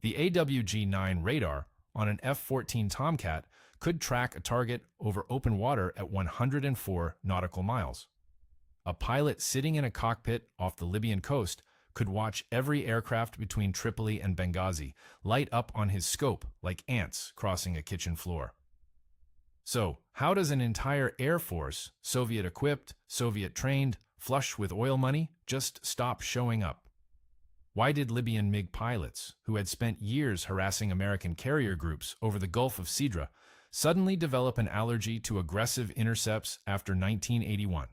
The AWG-9 radar on an F-14 Tomcat could track a target over open water at 104 nautical miles. A pilot sitting in a cockpit off the Libyan coast could watch every aircraft between Tripoli and Benghazi light up on his scope like ants crossing a kitchen floor. So, how does an entire air force, Soviet-equipped, Soviet-trained, flush with oil money, just stop showing up? Why did Libyan MiG pilots, who had spent years harassing American carrier groups over the Gulf of Sidra, suddenly develop an allergy to aggressive intercepts after 1981?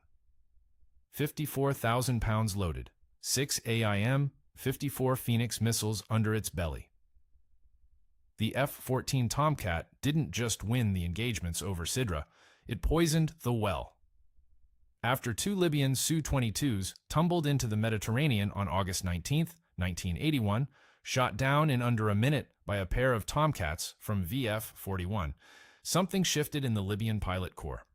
54,000 pounds loaded, 6 AIM, 54 Phoenix missiles under its belly. The F-14 Tomcat didn't just win the engagements over Sidra, it poisoned the well. After two Libyan Su-22s tumbled into the Mediterranean on August 19, 1981, shot down in under a minute by a pair of Tomcats from VF-41, something shifted in the Libyan pilot corps.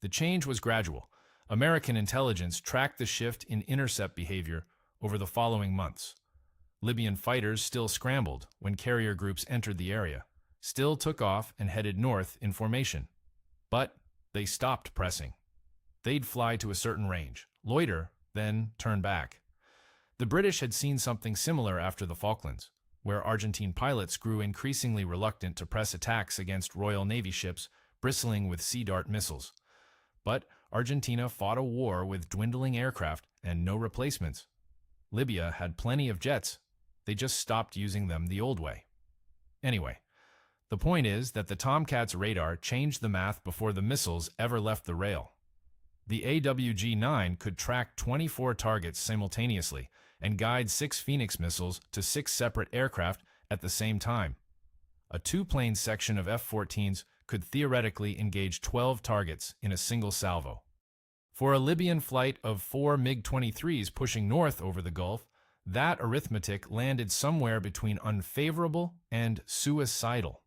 The change was gradual. American intelligence tracked the shift in intercept behavior over the following months. Libyan fighters still scrambled when carrier groups entered the area, still took off and headed north in formation. But they stopped pressing. They'd fly to a certain range, loiter, then turn back. The British had seen something similar after the Falklands, where Argentine pilots grew increasingly reluctant to press attacks against Royal Navy ships bristling with Sea Dart missiles. But Argentina fought a war with dwindling aircraft and no replacements. Libya had plenty of jets. They just stopped using them the old way. Anyway, the point is that the Tomcat's radar changed the math before the missiles ever left the rail. The AWG-9 could track 24 targets simultaneously and guide 6 Phoenix missiles to 6 separate aircraft at the same time. A two-plane section of F-14s could theoretically engage 12 targets in a single salvo. For a Libyan flight of 4 MiG-23s pushing north over the Gulf, that arithmetic landed somewhere between unfavorable and suicidal.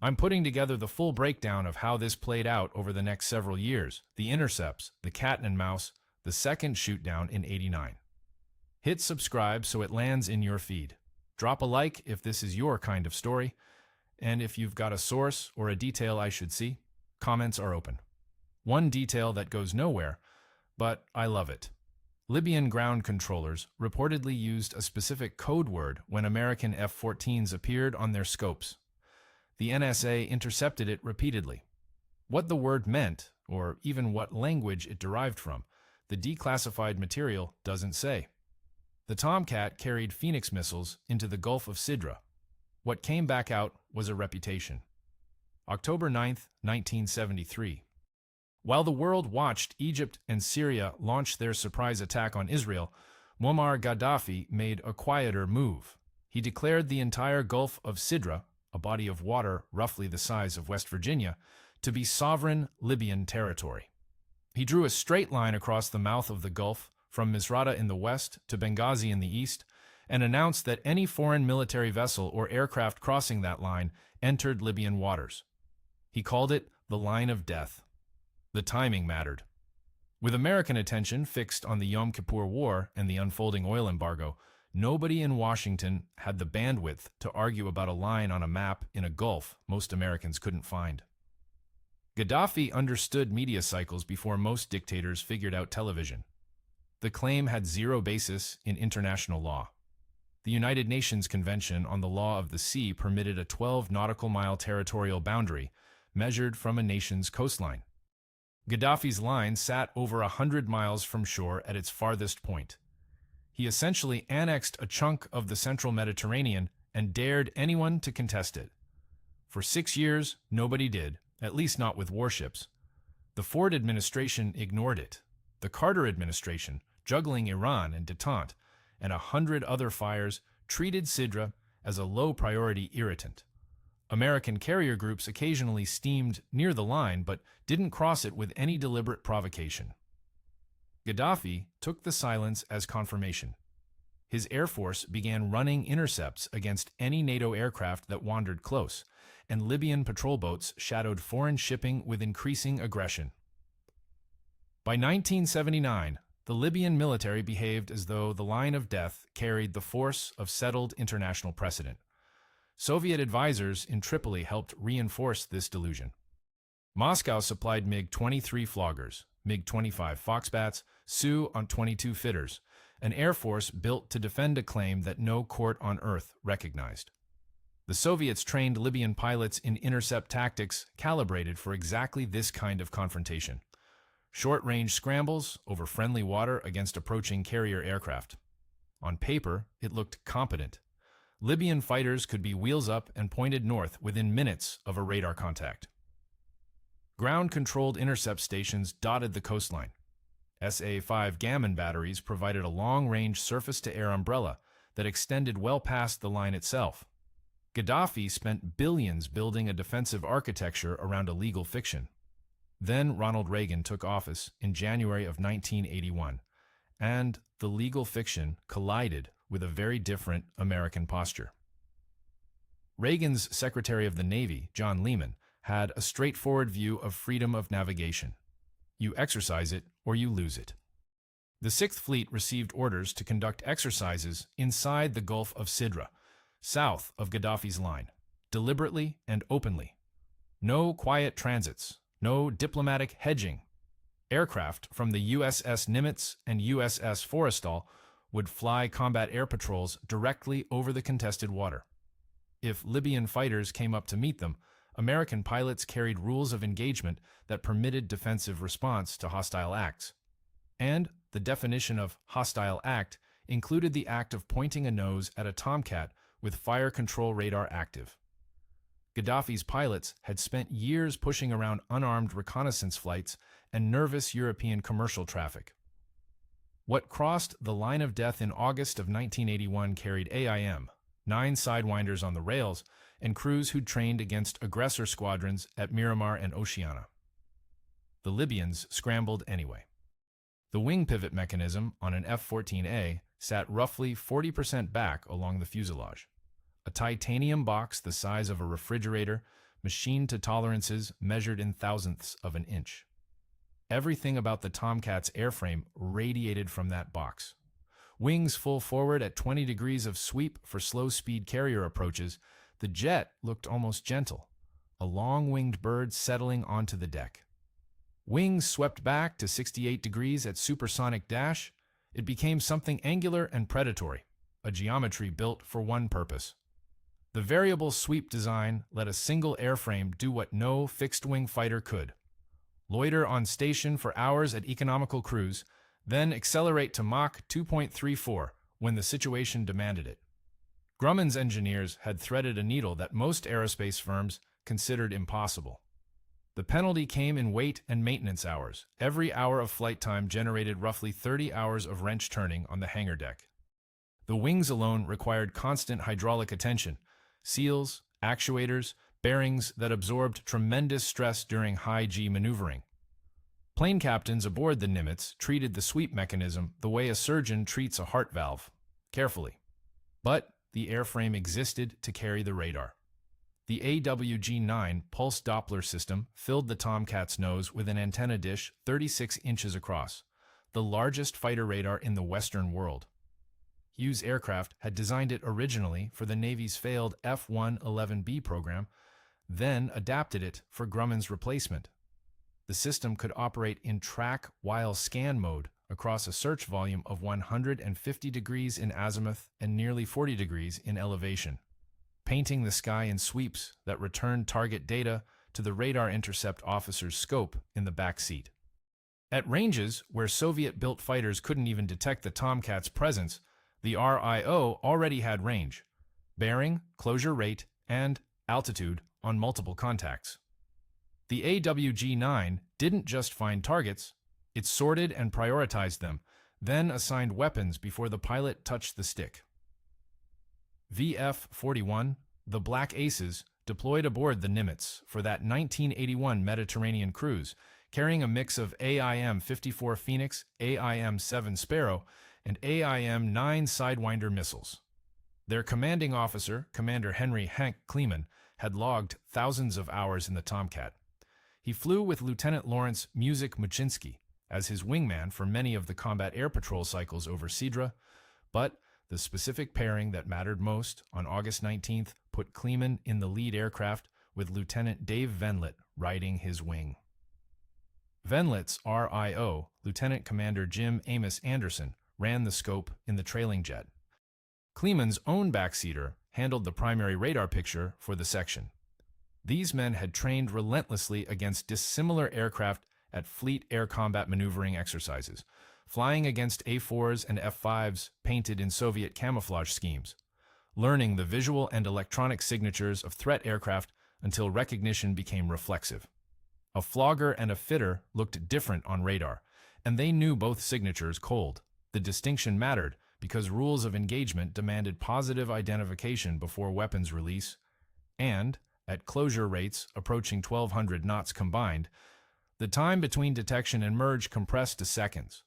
I'm putting together the full breakdown of how this played out over the next several years, the intercepts, the cat and mouse, the second shootdown in '89. Hit subscribe so it lands in your feed. Drop a like if this is your kind of story, and if you've got a source or a detail I should see, comments are open. One detail that goes nowhere, but I love it. Libyan ground controllers reportedly used a specific code word when American F-14s appeared on their scopes. The NSA intercepted it repeatedly. What the word meant, or even what language it derived from, the declassified material doesn't say. The Tomcat carried Phoenix missiles into the Gulf of Sidra. What came back out was a reputation. October 9, 1973. While the world watched Egypt and Syria launch their surprise attack on Israel, Muammar Gaddafi made a quieter move. He declared the entire Gulf of Sidra, a body of water roughly the size of West Virginia, to be sovereign Libyan territory. He drew a straight line across the mouth of the Gulf, from Misrata in the west to Benghazi in the east, and announced that any foreign military vessel or aircraft crossing that line entered Libyan waters. He called it the Line of Death. The timing mattered. With American attention fixed on the Yom Kippur War and the unfolding oil embargo, nobody in Washington had the bandwidth to argue about a line on a map in a gulf most Americans couldn't find. Gaddafi understood media cycles before most dictators figured out television. The claim had zero basis in international law. The United Nations Convention on the Law of the Sea permitted a 12 nautical mile territorial boundary measured from a nation's coastline. Gaddafi's line sat over 100 miles from shore at its farthest point. He essentially annexed a chunk of the central Mediterranean and dared anyone to contest it. For 6 years, nobody did, at least not with warships. The Ford administration ignored it. The Carter administration, juggling Iran and détente, and 100 other fires, treated Sidra as a low-priority irritant. American carrier groups occasionally steamed near the line but didn't cross it with any deliberate provocation. Gaddafi took the silence as confirmation. His Air Force began running intercepts against any NATO aircraft that wandered close, and Libyan patrol boats shadowed foreign shipping with increasing aggression. By 1979, the Libyan military behaved as though the Line of Death carried the force of settled international precedent, Soviet advisors in Tripoli helped reinforce this delusion. Moscow supplied MiG-23 Floggers, MiG-25 Foxbats, Su-22 Fitters, an air force built to defend a claim that no court on earth recognized. The Soviets trained Libyan pilots in intercept tactics calibrated for exactly this kind of confrontation. Short-range scrambles over friendly water against approaching carrier aircraft. On paper, it looked competent. Libyan fighters could be wheels up and pointed north within minutes of a radar contact. Ground-controlled intercept stations dotted the coastline. SA-5 Gammon batteries provided a long-range surface-to-air umbrella that extended well past the line itself. Gaddafi spent billions building a defensive architecture around a legal fiction. Then Ronald Reagan took office in January of 1981, and the legal fiction collided with a very different American posture. Reagan's Secretary of the Navy, John Lehman, had a straightforward view of freedom of navigation. You exercise it or you lose it. The Sixth Fleet received orders to conduct exercises inside the Gulf of Sidra, south of Gaddafi's line, deliberately and openly. No quiet transits, no diplomatic hedging. Aircraft from the USS Nimitz and USS Forrestal would fly combat air patrols directly over the contested water. If Libyan fighters came up to meet them, American pilots carried rules of engagement that permitted defensive response to hostile acts. And the definition of hostile act included the act of pointing a nose at a Tomcat with fire control radar active. Gaddafi's pilots had spent years pushing around unarmed reconnaissance flights and nervous European commercial traffic. What crossed the line of death in August of 1981 carried AIM, 9 Sidewinders on the rails, and crews who'd trained against aggressor squadrons at Miramar and Oceana. The Libyans scrambled anyway. The wing pivot mechanism on an F-14A sat roughly 40% back along the fuselage. A titanium box the size of a refrigerator, machined to tolerances measured in thousandths of an inch. Everything about the Tomcat's airframe radiated from that box. Wings full forward at 20 degrees of sweep for slow-speed carrier approaches, the jet looked almost gentle, a long-winged bird settling onto the deck. Wings swept back to 68 degrees at supersonic dash, it became something angular and predatory, a geometry built for one purpose. The variable sweep design let a single airframe do what no fixed-wing fighter could: loiter on station for hours at economical cruise, then accelerate to Mach 2.34 when the situation demanded it. Grumman's engineers had threaded a needle that most aerospace firms considered impossible. The penalty came in weight and maintenance hours. Every hour of flight time generated roughly 30 hours of wrench turning on the hangar deck. The wings alone required constant hydraulic attention, seals, actuators, bearings that absorbed tremendous stress during high-G maneuvering. Plane captains aboard the Nimitz treated the sweep mechanism the way a surgeon treats a heart valve, carefully. But the airframe existed to carry the radar. The AWG-9 pulse Doppler system filled the Tomcat's nose with an antenna dish 36 inches across, the largest fighter radar in the Western world. Hughes Aircraft had designed it originally for the Navy's failed F-111B program, then adapted it for Grumman's replacement. The system could operate in track while scan mode across a search volume of 150 degrees in azimuth and nearly 40 degrees in elevation, painting the sky in sweeps that returned target data to the radar intercept officer's scope in the back seat. At ranges where Soviet-built fighters couldn't even detect the Tomcat's presence, the RIO already had range, bearing, closure rate, and altitude on multiple contacts. The AWG-9 didn't just find targets, it sorted and prioritized them, then assigned weapons before the pilot touched the stick. VF-41, the Black Aces, deployed aboard the Nimitz for that 1981 Mediterranean cruise, carrying a mix of AIM-54 Phoenix, AIM-7 Sparrow, and AIM-9 Sidewinder missiles. Their commanding officer, Commander Henry Hank Kleeman, had logged thousands of hours in the Tomcat. He flew with Lieutenant Lawrence Music Muczynski as his wingman for many of the combat air patrol cycles over Sidra, but The specific pairing that mattered most on August 19th put Kleeman in the lead aircraft with Lieutenant Dave Venlet riding his wing. Venlet's RIO, Lieutenant Commander Jim Amos Anderson, ran the scope in the trailing jet. Kleeman's own backseater handled the primary radar picture for the section. These men had trained relentlessly against dissimilar aircraft at fleet air combat maneuvering exercises, flying against A-4s and F-5s painted in Soviet camouflage schemes, learning the visual and electronic signatures of threat aircraft until recognition became reflexive. A flogger and a fitter looked different on radar, and they knew both signatures cold. The distinction mattered because rules of engagement demanded positive identification before weapons release, and, at closure rates approaching 1,200 knots combined, the time between detection and merge compressed to seconds.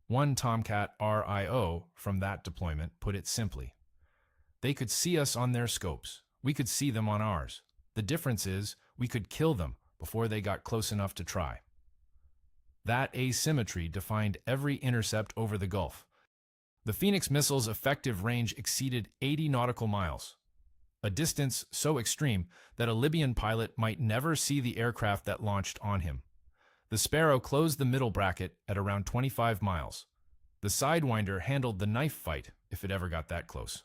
One Tomcat RIO from that deployment put it simply: "They could see us on their scopes. We could see them on ours. The difference is we could kill them before they got close enough to try." That asymmetry defined every intercept over the Gulf. The Phoenix missile's effective range exceeded 80 nautical miles, a distance so extreme that a Libyan pilot might never see the aircraft that launched on him. The Sparrow closed the middle bracket at around 25 miles. The Sidewinder handled the knife fight if it ever got that close.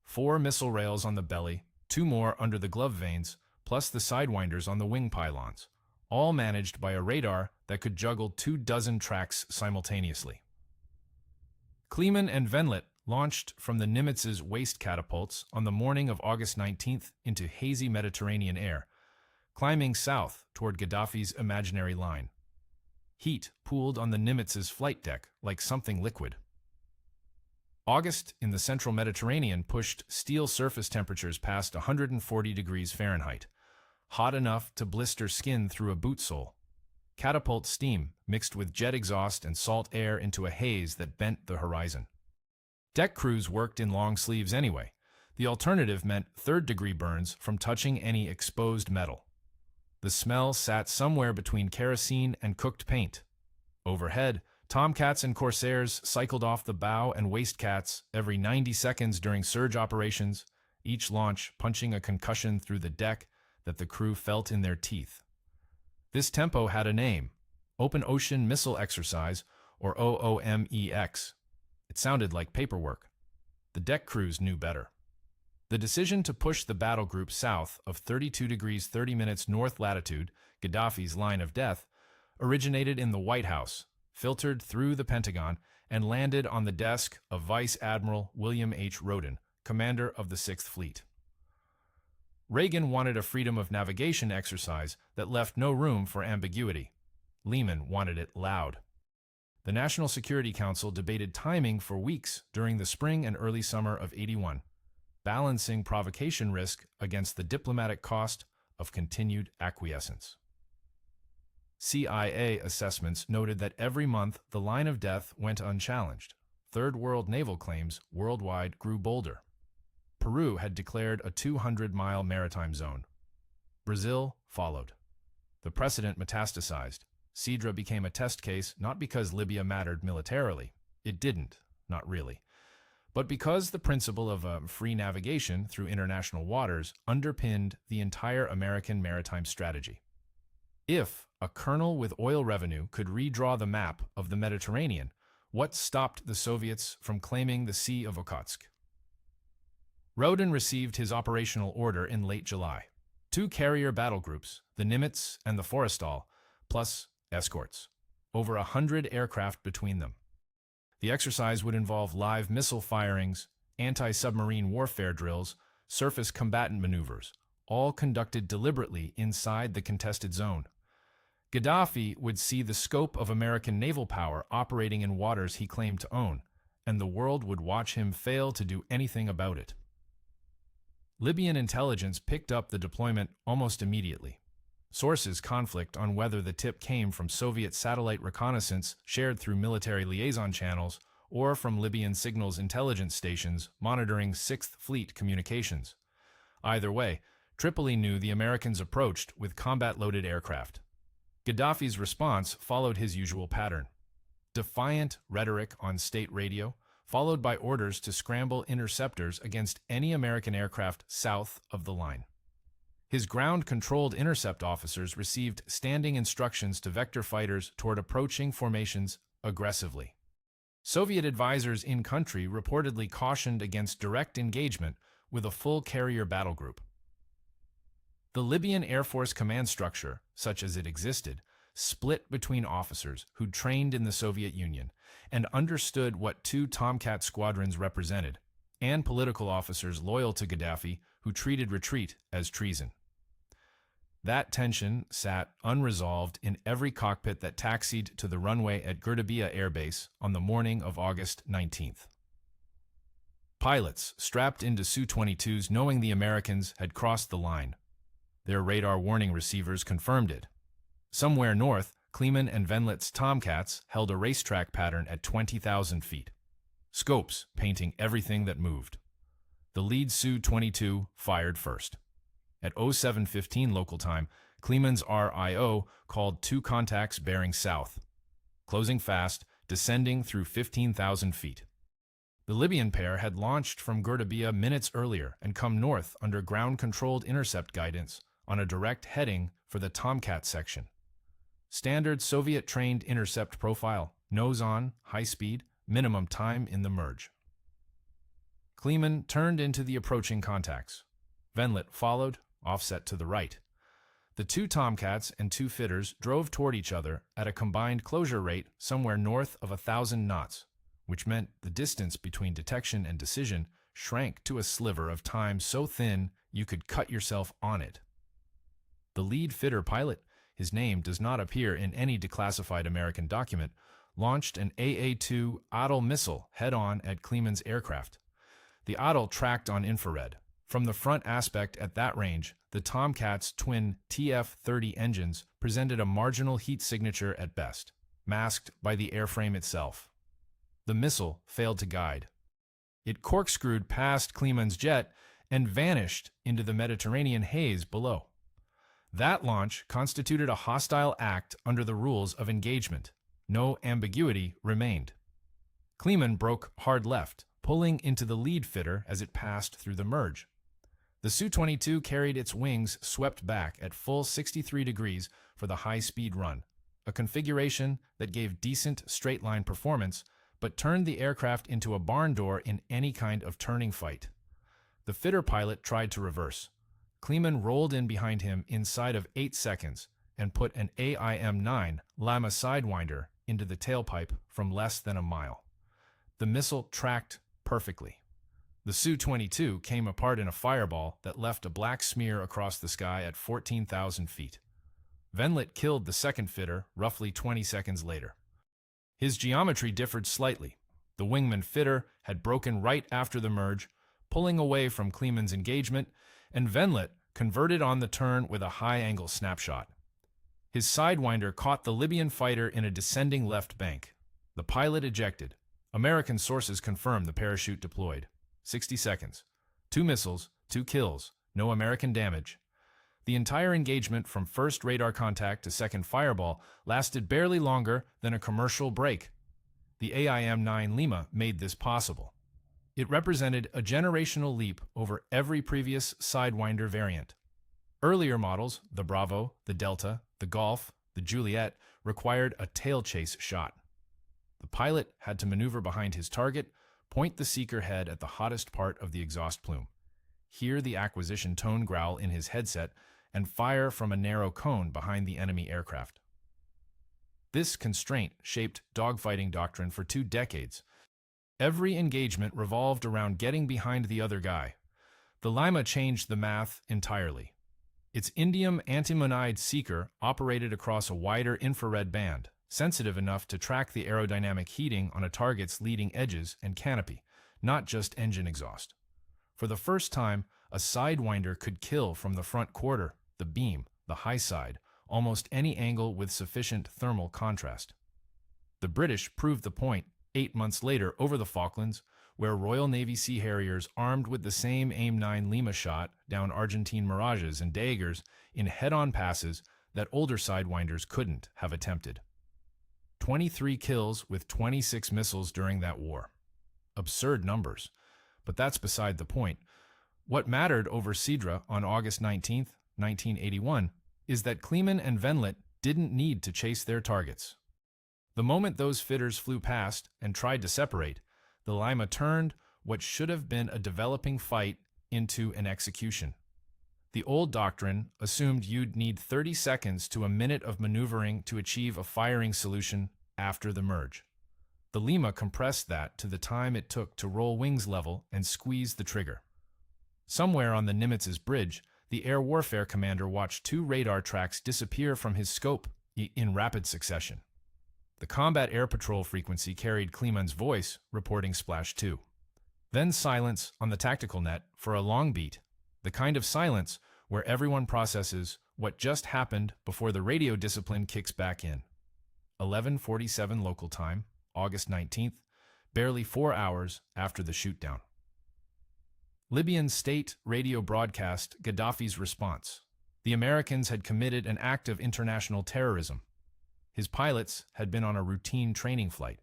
4 missile rails on the belly, 2 more under the glove vanes, plus the Sidewinders on the wing pylons, all managed by a radar that could juggle 24 tracks simultaneously. Kleeman and Venlet launched from the Nimitz's waste catapults on the morning of August 19th into hazy Mediterranean air, climbing south toward Gaddafi's imaginary line. Heat pooled on the Nimitz's flight deck like something liquid. August in the central Mediterranean pushed steel surface temperatures past 140 degrees Fahrenheit, hot enough to blister skin through a boot sole. Catapult steam mixed with jet exhaust and salt air into a haze that bent the horizon. Deck crews worked in long sleeves anyway. The alternative meant third-degree burns from touching any exposed metal. The smell sat somewhere between kerosene and cooked paint. Overhead, Tomcats and Corsairs cycled off the bow and waist cats every 90 seconds during surge operations, each launch punching a concussion through the deck that the crew felt in their teeth. This tempo had a name: Open Ocean Missile Exercise, or OOMEX. It sounded like paperwork. The deck crews knew better. The decision to push the battle group south of 32 degrees 30 minutes north latitude, Gaddafi's line of death, originated in the White House, filtered through the Pentagon, and landed on the desk of Vice Admiral William H. Roden, commander of the Sixth Fleet. Reagan wanted a freedom of navigation exercise that left no room for ambiguity. Lehman wanted it loud. The National Security Council debated timing for weeks during the spring and early summer of '81, balancing provocation risk against the diplomatic cost of continued acquiescence. CIA assessments noted that every month the line of death went unchallenged. Third world naval claims worldwide grew bolder. Peru had declared a 200-mile maritime zone. Brazil followed. The precedent metastasized. Sidra became a test case not because Libya mattered militarily. It didn't, not really. But because the principle of free navigation through international waters underpinned the entire American maritime strategy. If a colonel with oil revenue could redraw the map of the Mediterranean, what stopped the Soviets from claiming the Sea of Okhotsk? Roden received his operational order in late July. 2 carrier battle groups, the Nimitz and the Forrestal, plus escorts. Over 100 aircraft between them. The exercise would involve live missile firings, anti-submarine warfare drills, surface combatant maneuvers, all conducted deliberately inside the contested zone. Gaddafi would see the scope of American naval power operating in waters he claimed to own, and the world would watch him fail to do anything about it. Libyan intelligence picked up the deployment almost immediately. Sources conflict on whether the tip came from Soviet satellite reconnaissance shared through military liaison channels or from Libyan signals intelligence stations monitoring Sixth Fleet communications. Either way, Tripoli knew the Americans approached with combat-loaded aircraft. Gaddafi's response followed his usual pattern. Defiant rhetoric on state radio, followed by orders to scramble interceptors against any American aircraft south of the line. His ground-controlled intercept officers received standing instructions to vector fighters toward approaching formations aggressively. Soviet advisors in-country reportedly cautioned against direct engagement with a full carrier battle group. The Libyan Air Force command structure, such as it existed, split between officers who trained in the Soviet Union and understood what two Tomcat squadrons represented, and political officers loyal to Gaddafi who treated retreat as treason. That tension sat unresolved in every cockpit that taxied to the runway at Gaddafi Air Base on the morning of August 19th. Pilots strapped into Su-22s knowing the Americans had crossed the line. Their radar warning receivers confirmed it. Somewhere north, Kleeman and Venlet's Tomcats held a racetrack pattern at 20,000 feet. Scopes painting everything that moved. The lead Su-22 fired first. At 07:15 local time, Kleeman's RIO called two contacts bearing south, closing fast, descending through 15,000 feet. The Libyan pair had launched from Gaddafi minutes earlier and come north under ground-controlled intercept guidance on a direct heading for the Tomcat section. Standard Soviet-trained intercept profile, nose-on, high speed, minimum time in the merge. Kleeman turned into the approaching contacts. Venlet followed, offset to the right. The two Tomcats and two Fitters drove toward each other at a combined closure rate somewhere north of 1,000 knots, which meant the distance between detection and decision shrank to a sliver of time so thin you could cut yourself on it. The lead Fitter pilot, his name does not appear in any declassified American document, launched an AA-2 Adel missile head-on at Kleeman's aircraft. The Adel tracked on infrared. From the front aspect at that range, the Tomcat's twin TF-30 engines presented a marginal heat signature at best, masked by the airframe itself. The missile failed to guide. It corkscrewed past Kleeman's jet and vanished into the Mediterranean haze below. That launch constituted a hostile act under the rules of engagement. No ambiguity remained. Kleeman broke hard left, pulling into the lead Fitter as it passed through the merge. The Su-22 carried its wings swept back at full 63 degrees for the high-speed run, a configuration that gave decent straight-line performance but turned the aircraft into a barn door in any kind of turning fight. The Fitter pilot tried to reverse. Kleeman rolled in behind him inside of 8 seconds and put an AIM-9 Lama Sidewinder into the tailpipe from less than a mile. The missile tracked perfectly. The Su-22 came apart in a fireball that left a black smear across the sky at 14,000 feet. Venlet killed the second Fitter roughly 20 seconds later. His geometry differed slightly. The wingman Fitter had broken right after the merge, pulling away from Kleeman's engagement, and Venlet converted on the turn with a high-angle snapshot. His Sidewinder caught the Libyan fighter in a descending left bank. The pilot ejected. American sources confirm the parachute deployed. 60 seconds. 2 missiles, 2 kills, no American damage. The entire engagement from first radar contact to second fireball lasted barely longer than a commercial break. The AIM-9 Lima made this possible. It represented a generational leap over every previous Sidewinder variant. Earlier models, the Bravo, the Delta, the Golf, the Juliet, required a tail chase shot. The pilot had to maneuver behind his target, point the seeker head at the hottest part of the exhaust plume, hear the acquisition tone growl in his headset, and fire from a narrow cone behind the enemy aircraft. This constraint shaped dogfighting doctrine for 2 decades. Every engagement revolved around getting behind the other guy. The Lima changed the math entirely. Its indium antimonide seeker operated across a wider infrared band, sensitive enough to track the aerodynamic heating on a target's leading edges and canopy, not just engine exhaust. For the first time, a Sidewinder could kill from the front quarter, the beam, the high side, almost any angle with sufficient thermal contrast. The British proved the point 8 months later over the Falklands, where Royal Navy Sea Harriers armed with the same AIM-9 Lima shot down Argentine Mirages and daggers in head-on passes that older Sidewinders couldn't have attempted. 23 kills with 26 missiles during that war. absurd numbers. But that's beside the point. What mattered over Sidra on August 19, 1981, is that Kleeman and Venlet didn't need to chase their targets. The moment those fitters flew past and tried to separate, the Lima turned what should have been a developing fight into an execution. The old doctrine assumed you'd need 30 seconds to a minute of maneuvering to achieve a firing solution after the merge. The Lima compressed that to the time it took to roll wings level and squeeze the trigger. Somewhere on the Nimitz's bridge, the air warfare commander watched 2 radar tracks disappear from his scope in rapid succession. The combat air patrol frequency carried Kleeman's voice, reporting Splash 2. Then silence on the tactical net for a long beat, the kind of silence where everyone processes what just happened before the radio discipline kicks back in. 11:47 local time, August 19th, barely 4 hours after the shootdown. Libyan state radio broadcast Gaddafi's response. The Americans had committed an act of international terrorism. His pilots had been on a routine training flight.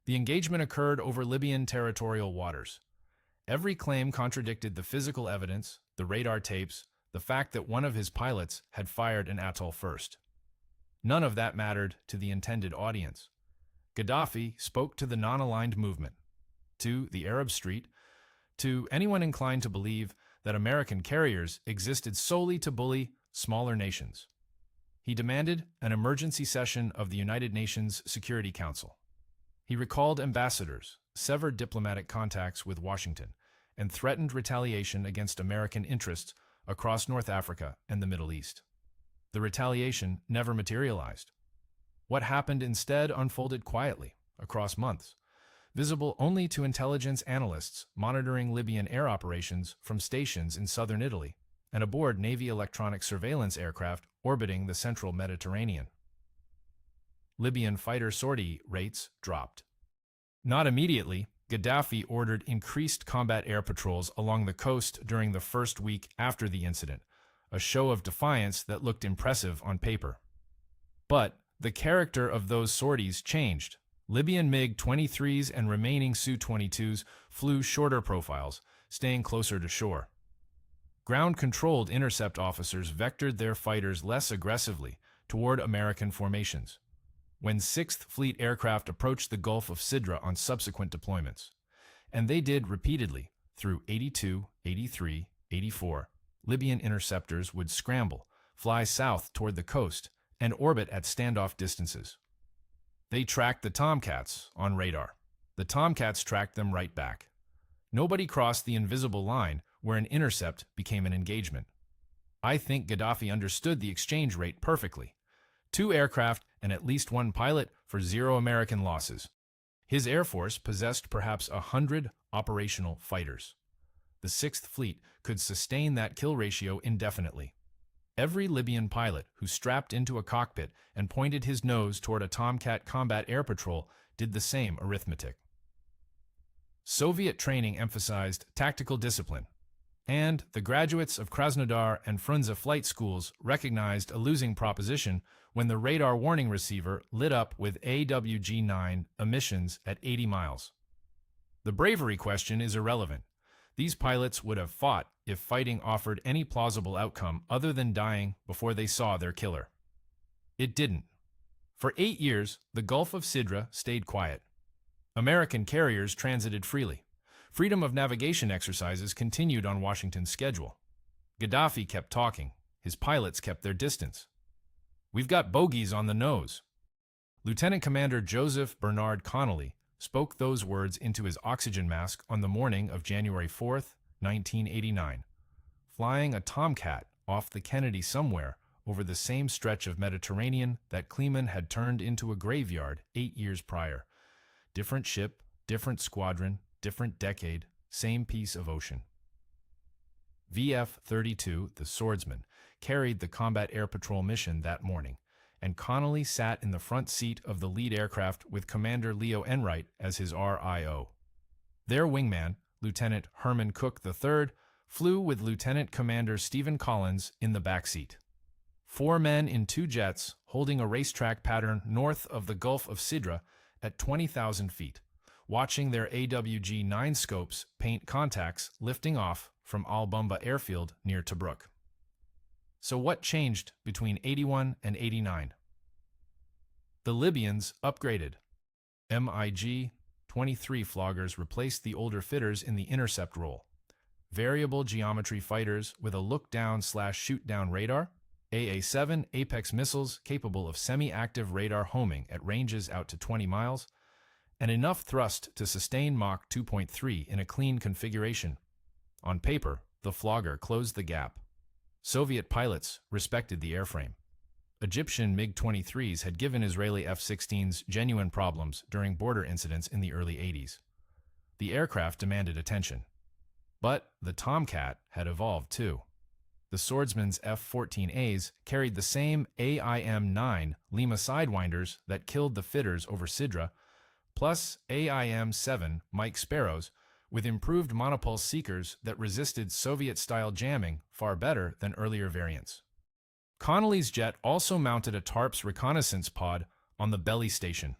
The engagement occurred over Libyan territorial waters. Every claim contradicted the physical evidence, the radar tapes, the fact that one of his pilots had fired an atoll first. None of that mattered to the intended audience. Gaddafi spoke to the non-aligned movement, to the Arab street, to anyone inclined to believe that American carriers existed solely to bully smaller nations. He demanded an emergency session of the United Nations Security Council. He recalled ambassadors, severed diplomatic contacts with Washington, and threatened retaliation against American interests across North Africa and the Middle East. The retaliation never materialized. What happened instead unfolded quietly, across months, visible only to intelligence analysts monitoring Libyan air operations from stations in southern Italy and aboard Navy electronic surveillance aircraft orbiting the central Mediterranean. Libyan fighter sortie rates dropped. Not immediately, Gaddafi ordered increased combat air patrols along the coast during the first week after the incident, a show of defiance that looked impressive on paper. But the character of those sorties changed. Libyan MiG-23s and remaining Su-22s flew shorter profiles, staying closer to shore. Ground-controlled intercept officers vectored their fighters less aggressively toward American formations. When 6th Fleet aircraft approached the Gulf of Sidra on subsequent deployments, and they did repeatedly through 82, 83, 84, Libyan interceptors would scramble, fly south toward the coast, and orbit at standoff distances. They tracked the Tomcats on radar. The Tomcats tracked them right back. Nobody crossed the invisible line where an intercept became an engagement. I think Gaddafi understood the exchange rate perfectly. 2 aircraft and at least 1 pilot for 0 American losses. His Air Force possessed perhaps 100 operational fighters. The 6th Fleet could sustain that kill ratio indefinitely. Every Libyan pilot who strapped into a cockpit and pointed his nose toward a Tomcat combat air patrol did the same arithmetic. Soviet training emphasized tactical discipline, and the graduates of Krasnodar and Frunze flight schools recognized a losing proposition when the radar warning receiver lit up with AWG-9 emissions at 80 miles. The bravery question is irrelevant. These pilots would have fought if fighting offered any plausible outcome other than dying before they saw their killer. It didn't. For 8 years, the Gulf of Sidra stayed quiet. American carriers transited freely. Freedom of navigation exercises continued on Washington's schedule. Gaddafi kept talking. His pilots kept their distance. "We've got bogeys on the nose." Lieutenant Commander Joseph Bernard Connolly spoke those words into his oxygen mask on the morning of January 4th, 1989, flying a Tomcat off the Kennedy somewhere over the same stretch of Mediterranean that Kleeman had turned into a graveyard 8 years prior. Different ship, different squadron, different decade, same piece of ocean. VF-32, the Swordsman, carried the Combat Air Patrol mission that morning, and Connolly sat in the front seat of the lead aircraft with Commander Leo Enright as his RIO. Their wingman, Lieutenant Herman Cook III, flew with Lieutenant Commander Stephen Collins in the backseat. 4 men in 2 jets holding a racetrack pattern north of the Gulf of Sidra at 20,000 feet, watching their AWG-9 scopes paint contacts lifting off from Al-Bumba airfield near Tobruk. So what changed between 81 and 89? The Libyans upgraded. MiG-23 Floggers replaced the older Fitters in the intercept role. Variable geometry fighters with a look-down/shoot-down radar, AA-7 Apex missiles capable of semi-active radar homing at ranges out to 20 miles, and enough thrust to sustain Mach 2.3 in a clean configuration. On paper, the Flogger closed the gap. Soviet pilots respected the airframe. Egyptian MiG-23s had given Israeli F-16s genuine problems during border incidents in the early 80s. The aircraft demanded attention. But the Tomcat had evolved too. The Swordsman's F-14As carried the same AIM-9 Lima Sidewinders that killed the Fitters over Sidra, plus AIM-7 Mike Sparrows with improved monopulse seekers that resisted Soviet-style jamming far better than earlier variants. Connolly's jet also mounted a TARP's reconnaissance pod on the belly station,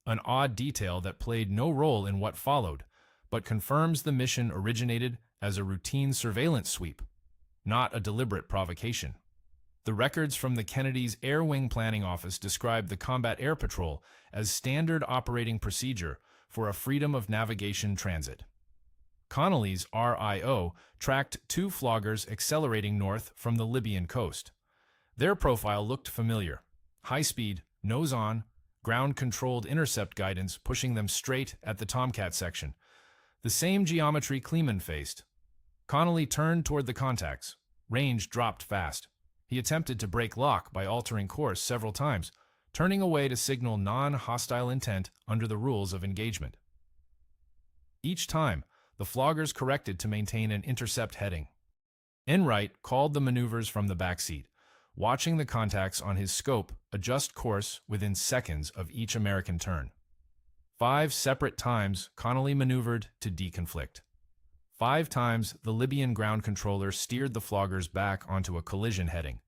an odd detail that played no role in what followed, but confirms the mission originated as a routine surveillance sweep, not a deliberate provocation. The records from the Kennedy's Air Wing Planning Office describe the Combat Air Patrol as standard operating procedure for a freedom of navigation transit. Connolly's RIO tracked 2 Floggers accelerating north from the Libyan coast. Their profile looked familiar: high-speed, nose-on, ground-controlled intercept guidance pushing them straight at the Tomcat section. The same geometry Kleeman faced. Connolly turned toward the contacts. Range dropped fast. He attempted to break lock by altering course several times, turning away to signal non-hostile intent under the rules of engagement. Each time, the Floggers corrected to maintain an intercept heading. Enright called the maneuvers from the backseat, watching the contacts on his scope adjust course within seconds of each American turn. 5 separate times Connolly maneuvered to deconflict. 5 times the Libyan ground controller steered the Floggers back onto a collision heading.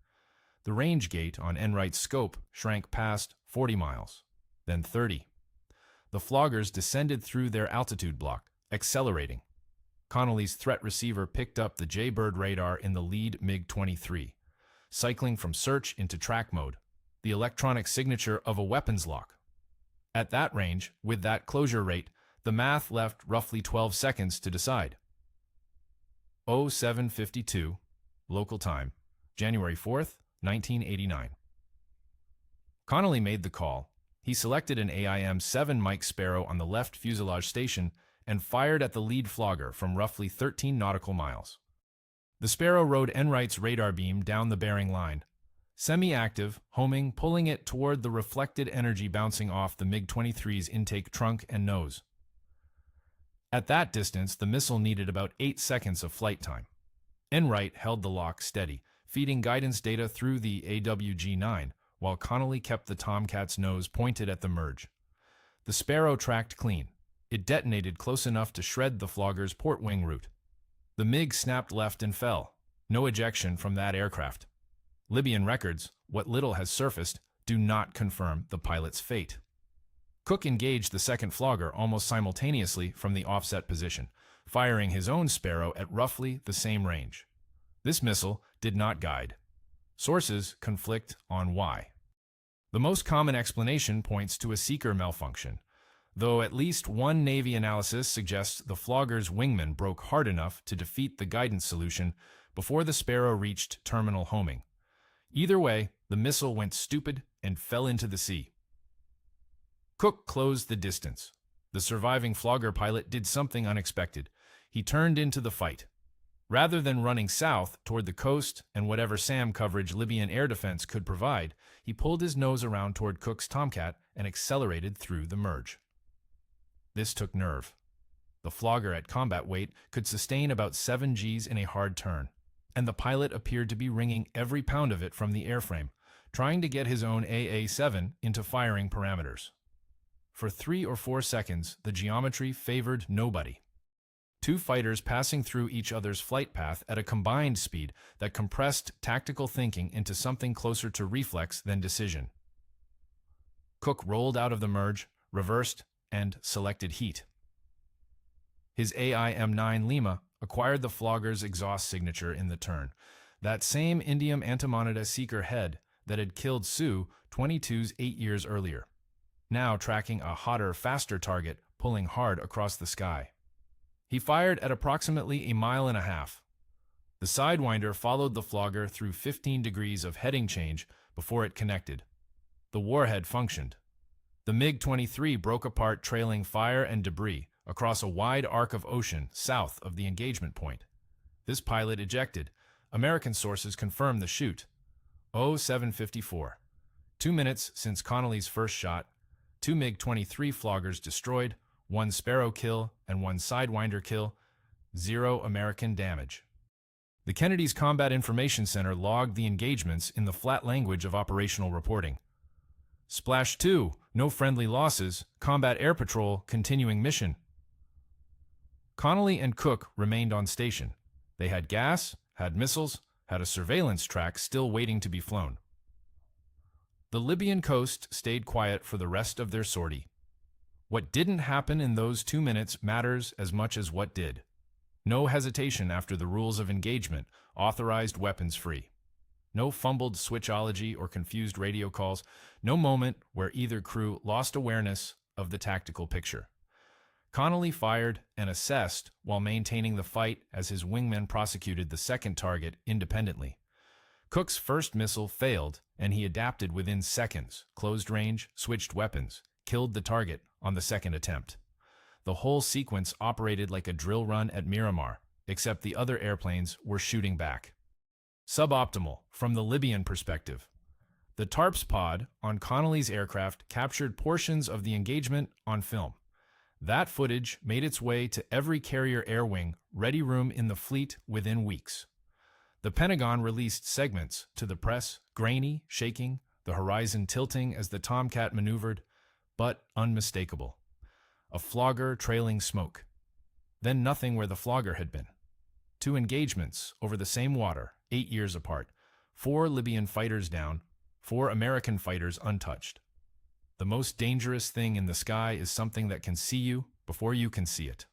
The range gate on Enright's scope shrank past 40 miles, then 30. The Floggers descended through their altitude block, accelerating. Connolly's threat receiver picked up the Jaybird radar in the lead MiG-23, cycling from search into track mode, the electronic signature of a weapons lock. At that range, with that closure rate, the math left roughly 12 seconds to decide. 07:52, local time, January 4th, 1989. Connolly made the call. He selected an AIM-7 Mike Sparrow on the left fuselage station and fired at the lead Flogger from roughly 13 nautical miles. The Sparrow rode Enright's radar beam down the bearing line, semi-active, homing, pulling it toward the reflected energy bouncing off the MiG-23's intake trunk and nose. At that distance, the missile needed about 8 seconds of flight time. Enright held the lock steady, feeding guidance data through the AWG-9, while Connolly kept the Tomcat's nose pointed at the merge. The Sparrow tracked clean. It detonated close enough to shred the Flogger's port wing route. The MiG snapped left and fell. No ejection from that aircraft. Libyan records, what little has surfaced, do not confirm the pilot's fate. Cook engaged the second Flogger almost simultaneously from the offset position, firing his own Sparrow at roughly the same range. This missile did not guide. Sources conflict on why. The most common explanation points to a seeker malfunction, though at least one Navy analysis suggests the Flogger's wingman broke hard enough to defeat the guidance solution before the Sparrow reached terminal homing. Either way, the missile went stupid and fell into the sea. Cook closed the distance. The surviving Flogger pilot did something unexpected. He turned into the fight. Rather than running south toward the coast and whatever SAM coverage Libyan air defense could provide, he pulled his nose around toward Cook's Tomcat and accelerated through the merge. This took nerve. The Flogger at combat weight could sustain about 7 Gs in a hard turn, and the pilot appeared to be wringing every pound of it from the airframe, trying to get his own AA-7 into firing parameters. For 3 or 4 seconds, the geometry favored nobody. 2 fighters passing through each other's flight path at a combined speed that compressed tactical thinking into something closer to reflex than decision. Cook rolled out of the merge, reversed, and selected heat. His AIM-9 Lima acquired the Floggers' exhaust signature in the turn, that same indium antimonida seeker head that had killed Su-22s 8 years earlier, now tracking a hotter, faster target pulling hard across the sky. He fired at approximately 1.5 miles. The Sidewinder followed the Flogger through 15 degrees of heading change before it connected. The warhead functioned. The MiG-23 broke apart, trailing fire and debris across a wide arc of ocean south of the engagement point. This pilot ejected. American sources confirm the shoot. 07:54. 2 minutes since Connolly's first shot. 2 MiG-23 Floggers destroyed, 1 Sparrow kill and 1 Sidewinder kill, 0 American damage. The Kennedy's Combat Information Center logged the engagements in the flat language of operational reporting. Splash 2, no friendly losses, Combat Air Patrol continuing mission. Connolly and Cook remained on station. They had gas, had missiles, had a surveillance track still waiting to be flown. The Libyan coast stayed quiet for the rest of their sortie. What didn't happen in those 2 minutes matters as much as what did. No hesitation after the rules of engagement authorized weapons free. No fumbled switchology or confused radio calls. No moment where either crew lost awareness of the tactical picture. Connolly fired and assessed while maintaining the fight as his wingmen prosecuted the second target independently. Cook's first missile failed, and he adapted within seconds, closed range, switched weapons, killed the target on the second attempt. The whole sequence operated like a drill run at Miramar, except the other airplanes were shooting back. Suboptimal from the Libyan perspective. The TARPS pod on Connolly's aircraft captured portions of the engagement on film. That footage made its way to every carrier air wing ready room in the fleet within weeks. The Pentagon released segments to the press, grainy, shaking, the horizon tilting as the Tomcat maneuvered, but unmistakable. A Flogger trailing smoke. Then nothing where the Flogger had been. 2 engagements over the same water, 8 years apart. 4 Libyan fighters down, 4 American fighters untouched. The most dangerous thing in the sky is something that can see you before you can see it.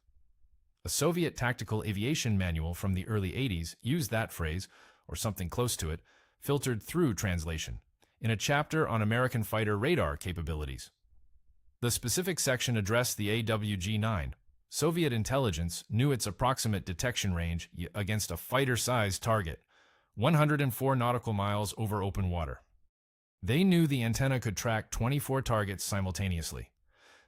A Soviet tactical aviation manual from the early 80s used that phrase, or something close to it, filtered through translation, in a chapter on American fighter radar capabilities. The specific section addressed the AWG-9. Soviet intelligence knew its approximate detection range against a fighter-sized target, 104 nautical miles over open water. They knew the antenna could track 24 targets simultaneously.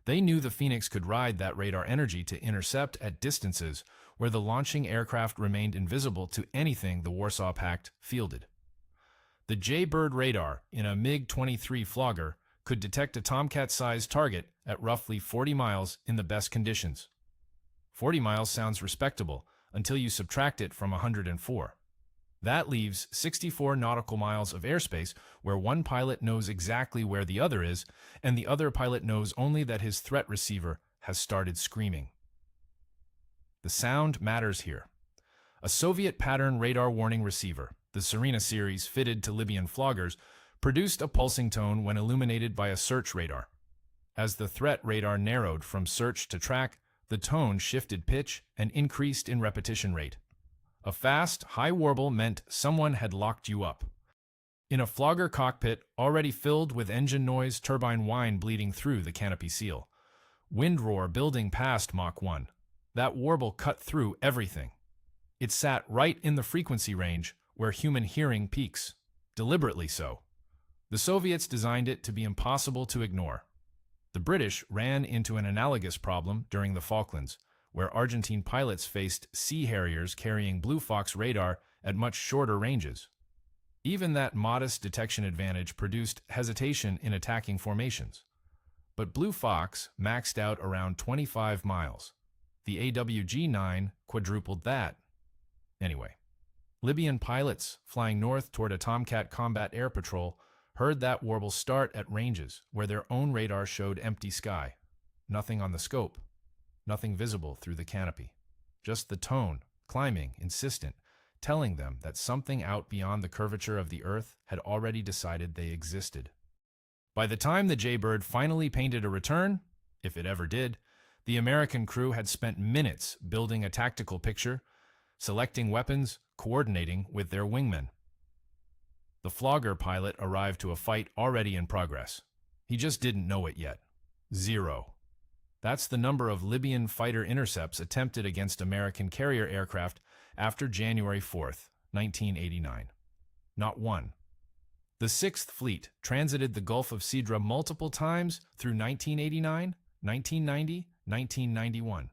They knew the Phoenix could ride that radar energy to intercept at distances where the launching aircraft remained invisible to anything the Warsaw Pact fielded. The Jaybird radar in a MiG-23 Flogger could detect a Tomcat-sized target at roughly 40 miles in the best conditions. 40 miles sounds respectable until you subtract it from 104. That leaves 64 nautical miles of airspace where one pilot knows exactly where the other is, and the other pilot knows only that his threat receiver has started screaming. The sound matters here. A Soviet pattern radar warning receiver, the Serena series fitted to Libyan Floggers, produced a pulsing tone when illuminated by a search radar. As the threat radar narrowed from search to track, the tone shifted pitch and increased in repetition rate. A fast, high warble meant someone had locked you up. In a Flogger cockpit already filled with engine noise, turbine whine bleeding through the canopy seal. Wind roar building past Mach 1. That warble cut through everything. It sat right in the frequency range where human hearing peaks, deliberately so. The Soviets designed it to be impossible to ignore. The British ran into an analogous problem during the Falklands, where Argentine pilots faced Sea Harriers carrying Blue Fox radar at much shorter ranges. Even that modest detection advantage produced hesitation in attacking formations. But Blue Fox maxed out around 25 miles. The AWG-9 quadrupled that. Anyway, Libyan pilots flying north toward a Tomcat combat air patrol heard that warble start at ranges where their own radar showed empty sky. Nothing on the scope. Nothing visible through the canopy. Just the tone, climbing, insistent, telling them that something out beyond the curvature of the Earth had already decided they existed. By the time the Jaybird finally painted a return, if it ever did. The American crew had spent minutes building a tactical picture, selecting weapons, coordinating with their wingmen. The Flogger pilot arrived to a fight already in progress. He just didn't know it yet. 0. That's the number of Libyan fighter intercepts attempted against American carrier aircraft after January 4th, 1989. Not one. The Sixth Fleet transited the Gulf of Sidra multiple times through 1989, 1990, 1991.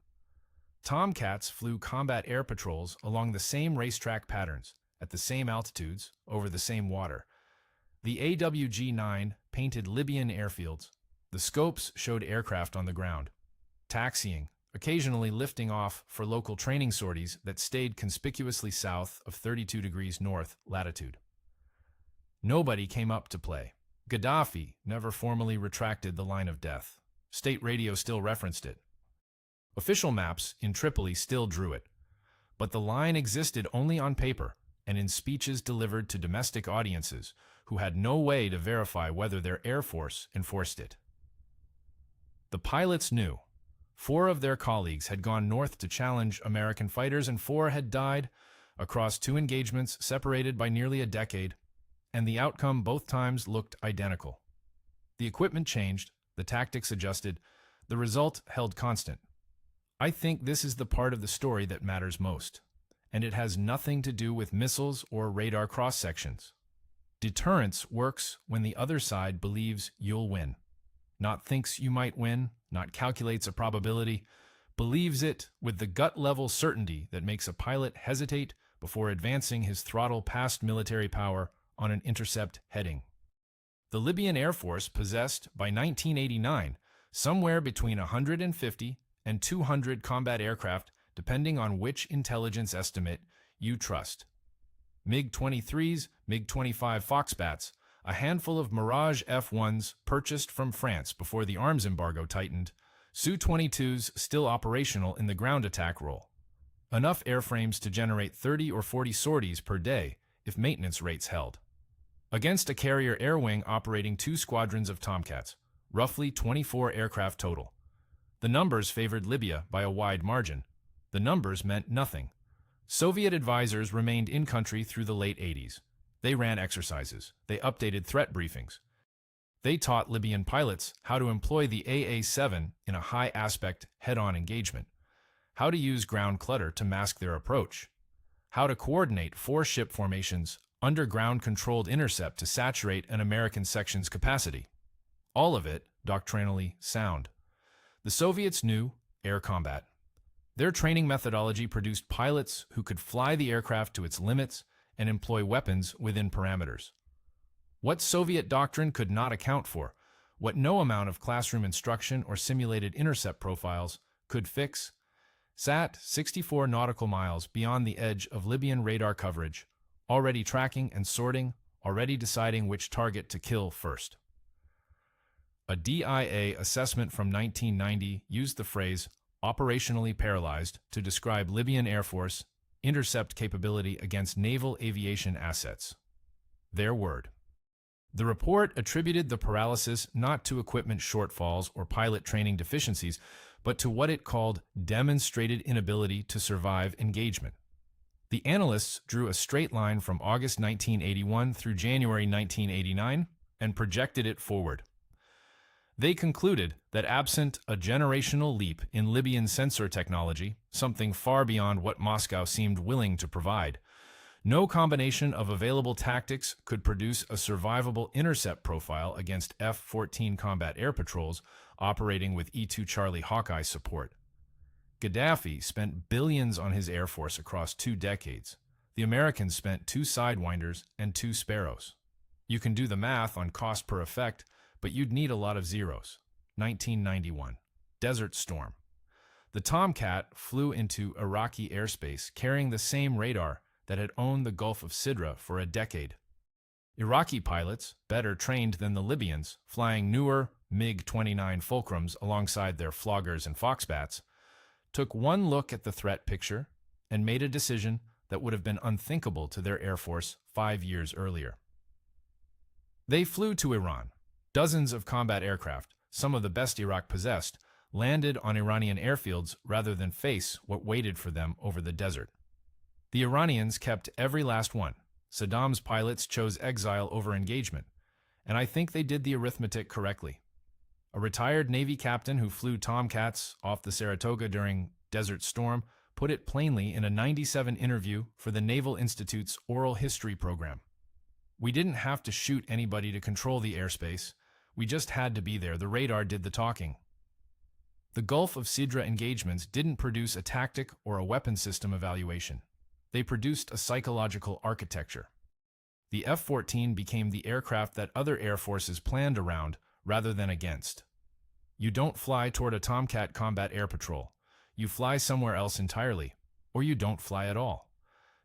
Tomcats flew combat air patrols along the same racetrack patterns, at the same altitudes, over the same water. The AWG-9 painted Libyan airfields. The scopes showed aircraft on the ground, taxiing, occasionally lifting off for local training sorties that stayed conspicuously south of 32 degrees north latitude. Nobody came up to play. Gaddafi never formally retracted the line of death. State radio still referenced it. Official maps in Tripoli still drew it. But the line existed only on paper and in speeches delivered to domestic audiences who had no way to verify whether their air force enforced it. The pilots knew. 4 of their colleagues had gone north to challenge American fighters, and 4 had died across 2 engagements separated by nearly a decade, and the outcome both times looked identical. The equipment changed, the tactics adjusted, the result held constant. I think this is the part of the story that matters most, and it has nothing to do with missiles or radar cross-sections. Deterrence works when the other side believes you'll win. Not thinks you might win, not calculates a probability, believes it with the gut-level certainty that makes a pilot hesitate before advancing his throttle past military power on an intercept heading. The Libyan Air Force possessed, by 1989, somewhere between 150 and 200 combat aircraft, depending on which intelligence estimate you trust. MiG-23s, MiG-25 Foxbats, a handful of Mirage F-1s purchased from France before the arms embargo tightened, Su-22s still operational in the ground attack role. Enough airframes to generate 30 or 40 sorties per day if maintenance rates held. Against a carrier air wing operating 2 squadrons of Tomcats, roughly 24 aircraft total. The numbers favored Libya by a wide margin. The numbers meant nothing. Soviet advisors remained in country through the late 80s. They ran exercises. They updated threat briefings. They taught Libyan pilots how to employ the AA-7 in a high-aspect, head-on engagement, how to use ground clutter to mask their approach, how to coordinate 4 ship formations under ground-controlled intercept to saturate an American section's capacity. All of it doctrinally sound. The Soviets knew air combat. Their training methodology produced pilots who could fly the aircraft to its limits and employ weapons within parameters. What Soviet doctrine could not account for, what no amount of classroom instruction or simulated intercept profiles could fix, sat 64 nautical miles beyond the edge of Libyan radar coverage, already tracking and sorting, already deciding which target to kill first. A DIA assessment from 1990 used the phrase operationally paralyzed to describe Libyan Air Force intercept capability against naval aviation assets. Their word. The report attributed the paralysis not to equipment shortfalls or pilot training deficiencies, but to what it called demonstrated inability to survive engagement. The analysts drew a straight line from August 1981 through January 1989 and projected it forward. They concluded that absent a generational leap in Libyan sensor technology, something far beyond what Moscow seemed willing to provide, no combination of available tactics could produce a survivable intercept profile against F-14 combat air patrols operating with E-2 Charlie Hawkeye support. Gaddafi spent billions on his air force across 2 decades. The Americans spent 2 Sidewinders and 2 Sparrows. You can do the math on cost per effect, but you'd need a lot of zeros. 1991. Desert Storm. The Tomcat flew into Iraqi airspace carrying the same radar that had owned the Gulf of Sidra for a decade. Iraqi pilots, better trained than the Libyans, flying newer MiG-29 Fulcrums alongside their Floggers and Foxbats, took one look at the threat picture and made a decision that would have been unthinkable to their Air Force 5 years earlier. They flew to Iran. Dozens of combat aircraft, some of the best Iraq possessed, landed on Iranian airfields rather than face what waited for them over the desert. The Iranians kept every last one. Saddam's pilots chose exile over engagement, and I think they did the arithmetic correctly. A retired Navy captain who flew Tomcats off the Saratoga during Desert Storm put it plainly in a '97 interview for the Naval Institute's Oral History program. "We didn't have to shoot anybody to control the airspace. We just had to be there. The radar did the talking." The Gulf of Sidra engagements didn't produce a tactic or a weapon system evaluation. They produced a psychological architecture. The F-14 became the aircraft that other air forces planned around rather than against. You don't fly toward a Tomcat combat air patrol. You fly somewhere else entirely, or you don't fly at all.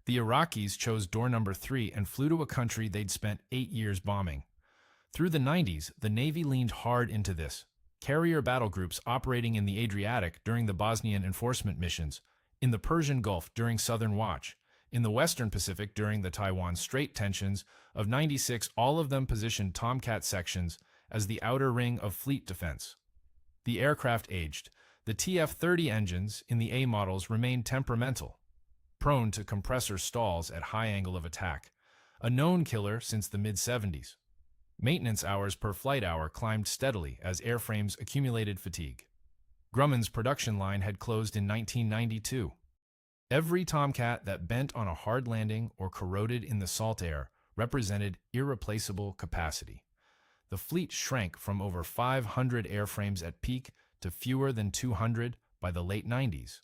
The Iraqis chose door number 3 and flew to a country they'd spent 8 years bombing. Through the 90s, the Navy leaned hard into this. Carrier battle groups operating in the Adriatic during the Bosnian enforcement missions, in the Persian Gulf during Southern Watch, in the Western Pacific during the Taiwan Strait tensions of '96, all of them positioned Tomcat sections as the outer ring of fleet defense. The aircraft aged. The TF-30 engines in the A models remained temperamental, prone to compressor stalls at high angle of attack, a known killer since the mid-70s. Maintenance hours per flight hour climbed steadily as airframes accumulated fatigue. Grumman's production line had closed in 1992. Every Tomcat that bent on a hard landing or corroded in the salt air represented irreplaceable capacity. The fleet shrank from over 500 airframes at peak to fewer than 200 by the late 90s.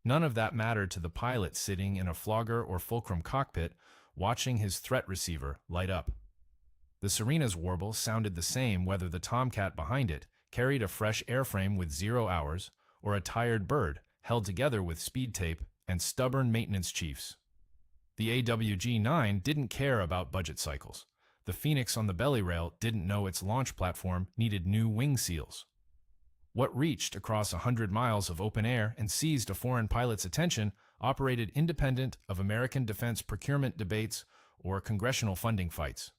None of that mattered to the pilot sitting in a Flogger or Fulcrum cockpit watching his threat receiver light up. The Serena's warble sounded the same whether the Tomcat behind it carried a fresh airframe with 0 hours or a tired bird held together with speed tape and stubborn maintenance chiefs. The AWG-9 didn't care about budget cycles. The Phoenix on the belly rail didn't know its launch platform needed new wing seals. What reached across 100 miles of open air and seized a foreign pilot's attention operated independent of American defense procurement debates or congressional funding fights.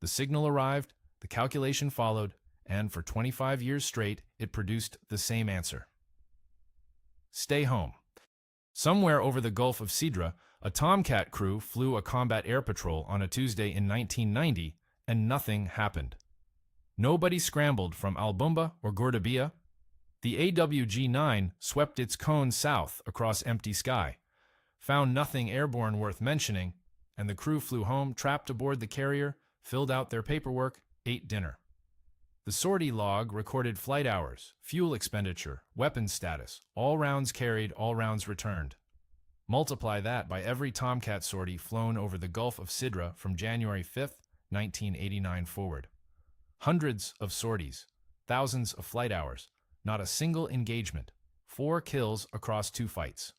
The signal arrived, the calculation followed, and for 25 years straight, it produced the same answer. Stay home. Somewhere over the Gulf of Sidra, a Tomcat crew flew a combat air patrol on a Tuesday in 1990, and nothing happened. Nobody scrambled from Al-Bumba or Gordabia. The AWG-9 swept its cone south across empty sky, found nothing airborne worth mentioning, and the crew flew home trapped aboard the carrier, filled out their paperwork, ate dinner. The sortie log recorded flight hours, fuel expenditure, weapons status, all rounds carried, all rounds returned. Multiply that by every Tomcat sortie flown over the Gulf of Sidra from January 5, 1989 forward. Hundreds of sorties, thousands of flight hours, not a single engagement, 4 kills across 2 fights.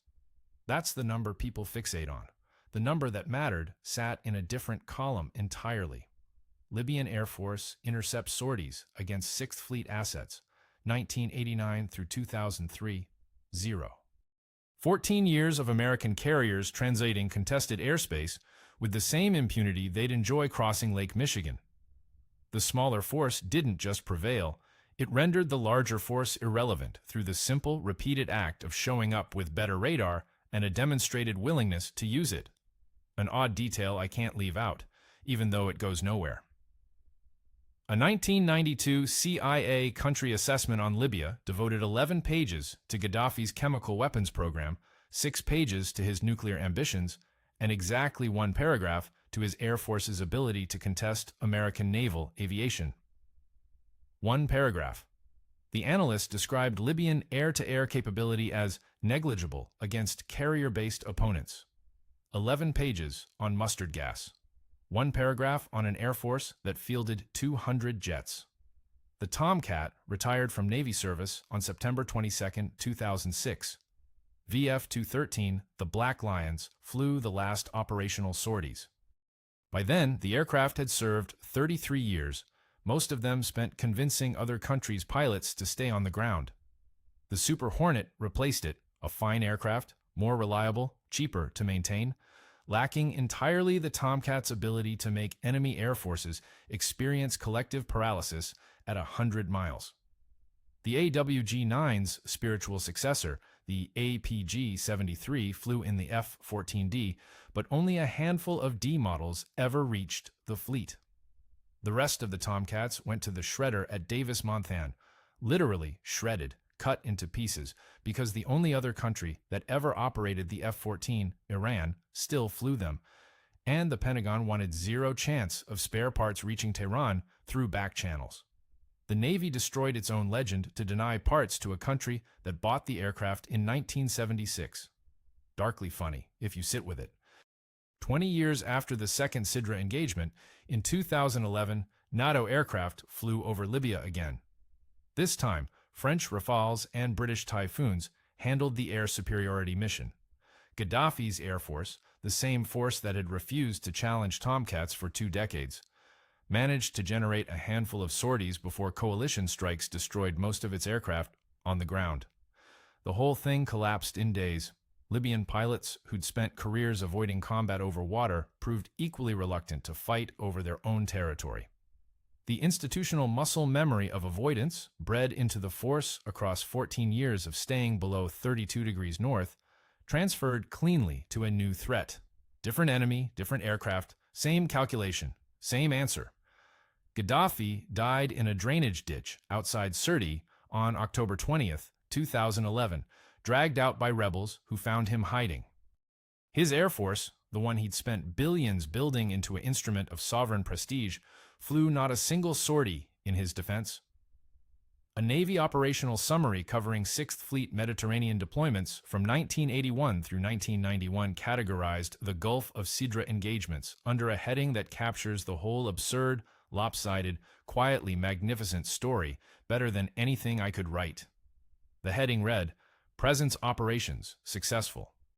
That's the number people fixate on. The number that mattered sat in a different column entirely. Libyan Air Force intercept sorties against 6th Fleet assets, 1989 through 2003, 0. 14 years of American carriers translating contested airspace with the same impunity they'd enjoy crossing Lake Michigan. The smaller force didn't just prevail, it rendered the larger force irrelevant through the simple, repeated act of showing up with better radar and a demonstrated willingness to use it. An odd detail I can't leave out, even though it goes nowhere. A 1992 CIA country assessment on Libya devoted 11 pages to Gaddafi's chemical weapons program, 6 pages to his nuclear ambitions, and exactly 1 paragraph to his Air Force's ability to contest American naval aviation. 1 paragraph. The analyst described Libyan air-to-air capability as negligible against carrier-based opponents. 11 pages on mustard gas. 1 paragraph on an Air Force that fielded 200 jets. The Tomcat retired from Navy service on September 22, 2006. VF-213, the Black Lions, flew the last operational sorties. By then, the aircraft had served 33 years, most of them spent convincing other countries' pilots to stay on the ground. The Super Hornet replaced it, a fine aircraft, more reliable, cheaper to maintain, lacking entirely the Tomcat's ability to make enemy air forces experience collective paralysis at 100 miles. The AWG-9's spiritual successor, the APG-73, flew in the F-14D, but only a handful of D models ever reached the fleet. The rest of the Tomcats went to the shredder at Davis-Monthan, literally shredded, cut into pieces, because the only other country that ever operated the F-14, Iran, still flew them, and the Pentagon wanted zero chance of spare parts reaching Tehran through back channels. The Navy destroyed its own legend to deny parts to a country that bought the aircraft in 1976. Darkly funny, if you sit with it. 20 years after the second Sidra engagement, in 2011, NATO aircraft flew over Libya again. This time, French Rafales and British Typhoons handled the air superiority mission. Gaddafi's Air Force, the same force that had refused to challenge Tomcats for 2 decades, managed to generate a handful of sorties before coalition strikes destroyed most of its aircraft on the ground. The whole thing collapsed in days. Libyan pilots who'd spent careers avoiding combat over water proved equally reluctant to fight over their own territory. The institutional muscle memory of avoidance, bred into the force across 14 years of staying below 32 degrees north, transferred cleanly to a new threat. Different enemy, different aircraft, same calculation, same answer. Gaddafi died in a drainage ditch outside Sirte on October 20th, 2011, dragged out by rebels who found him hiding. His Air Force, the one he'd spent billions building into an instrument of sovereign prestige, flew not a single sortie in his defense. A Navy operational summary covering 6th Fleet Mediterranean deployments from 1981 through 1991 categorized the Gulf of Sidra engagements under a heading that captures the whole absurd, lopsided, quietly magnificent story better than anything I could write. The heading read, Presence Operations Successful.